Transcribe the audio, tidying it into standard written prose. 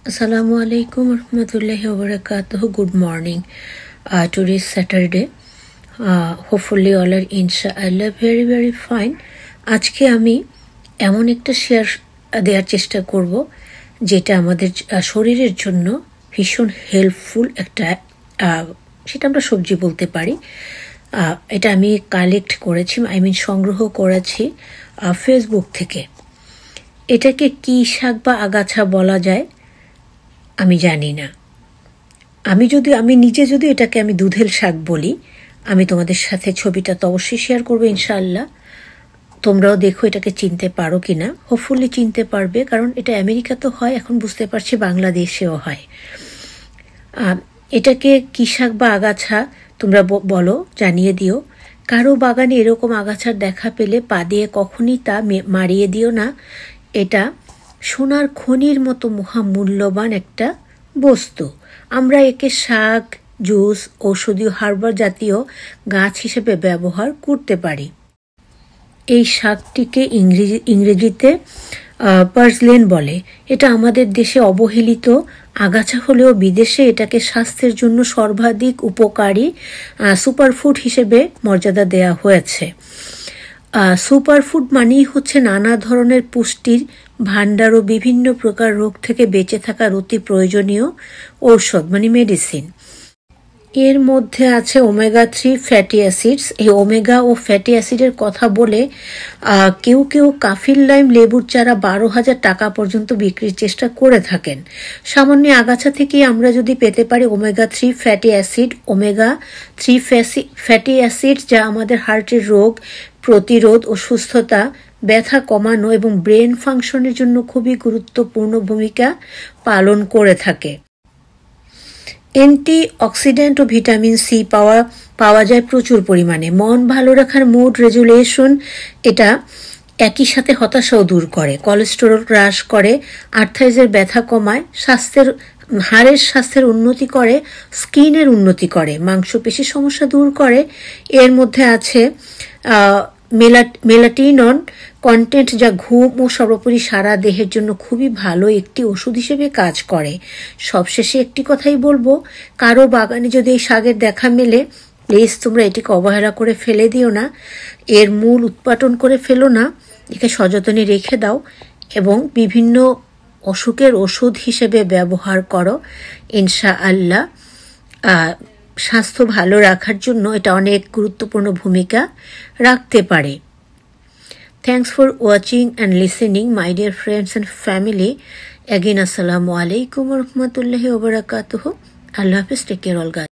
Assalamu alaikum warahmatullahi wabarakatuh. Good morning. Today is Saturday. Hopefully all are inshallah very fine. আজকে আমি এমন একটা share দেওয়ার চেষ্টা করব যেটা আমাদের শরীরের জন্য ভীষণ হেল্পফুল একটা সেটা আমরা সবজি বলতে পারি। এটা আমি কালেক্ট করেছি, সংগ্রহ করেছি ফেসবুক থেকে। এটাকে কি শাক বা আগাছা বলা যায় আমি জানি না। আমি নিজে যদি এটাকে দুধেল শাক বলি, আমি তোমাদের সাথে ছবিটা তো অবশ্যই শেয়ার করবো ইনশাআল্লাহ। তোমরাও দেখো এটাকে চিনতে পারো কিনা। হোপফুলি চিনতে পারবে, কারণ এটা আমেরিকা তো হয়, এখন বুঝতে পারছি বাংলাদেশেও হয়। এটাকে কি শাক বা আগাছা তোমরা বলো, জানিয়ে দিও। কারো বাগানে এরকম আগাছার দেখা পেলে পা দিয়ে কখনই তা মারিয়ে দিও না। এটা সোনার খনির মতো মহামূল্যবান একটা বস্তু। আমরা একে শাক, জুস, ঔষধীয় হার্বাল জাতীয় গাছ হিসেবে ব্যবহার করতে পারি। এই শাকটিকে ইংরেজিতে পার্সলেন বলে। এটা আমাদের দেশে অবহেলিত আগাছা হলেও বিদেশে এটাকে স্বাস্থ্যের জন্য সর্বাধিক উপকারী সুপারফুড হিসেবে মর্যাদা দেওয়া হয়েছে। সুপারফুড মানেই হচ্ছে নানা ধরনের পুষ্টির ভাণ্ডার ও বিভিন্ন প্রকার রোগ থেকে বেঁচে থাকার অতি প্রয়োজনীয় ঔষধ, মেডিসিন। এর মধ্যে আছে ওমেগা 3 ফ্যাটি অ্যাসিডস। এই ওমেগা ও ফ্যাটি অ্যাসিডের কথা বলে কেউ কাফির লাইম লেবুর চারা 12,000 টাকা পর্যন্ত বিক্রির চেষ্টা করে থাকেন। সামান্য আগাছা থেকে আমরা যদি পেতে পারি omega 3 fatty acid, omega 3 fatty acid যা আমাদের হার্টের রোগ প্রতিরোধ ও সুস্থতা, ব্যথা কমানো এবং ব্রেন ফাংশনের জন্য খুবই গুরুত্বপূর্ণ ভূমিকা পালন করে থাকে। অ্যান্টি অক্সিডেন্ট ও ভিটামিন সি পাওয়া যায় প্রচুর পরিমাণে। মন ভালো রাখার মুড রেজুলেশন, এটা একই সাথে হতাশাও দূর করে, কোলেস্টেরল হ্রাস করে, আর্থ্রাইটিসের ব্যথা কমায়, হাড়ের স্বাস্থ্যের উন্নতি করে, স্কিনের উন্নতি করে, মাংসপেশির সমস্যা দূর করে। এর মধ্যে আছে মেলাটিনন কন্টেন্ট, যা ঘুম ও সর্বোপরি সারা দেহের জন্য খুবই ভালো একটি ওষুধ হিসেবে কাজ করে। সবশেষে একটি কথাই বলবো, কারো বাগানে যদি এই শাকের দেখা মেলে, প্লিজ তোমরা এটিকে অবহেলা করে ফেলে দিও না। এর মূল উৎপাদন করে ফেলো না, একে সযত্নে রেখে দাও এবং বিভিন্ন অসুখের ওষুধ হিসেবে ব্যবহার করো। ইনশাআল্লাহ স্বাস্থ্য ভালো রাখার জন্য এটা অনেক গুরুত্বপূর্ণ ভূমিকা রাখতে পারে। Thanks for watching and listening, my dear friends and family. Again, Assalamu alaikum warahmatullahi wabarakatuh. Allah Hafiz, take care all guys.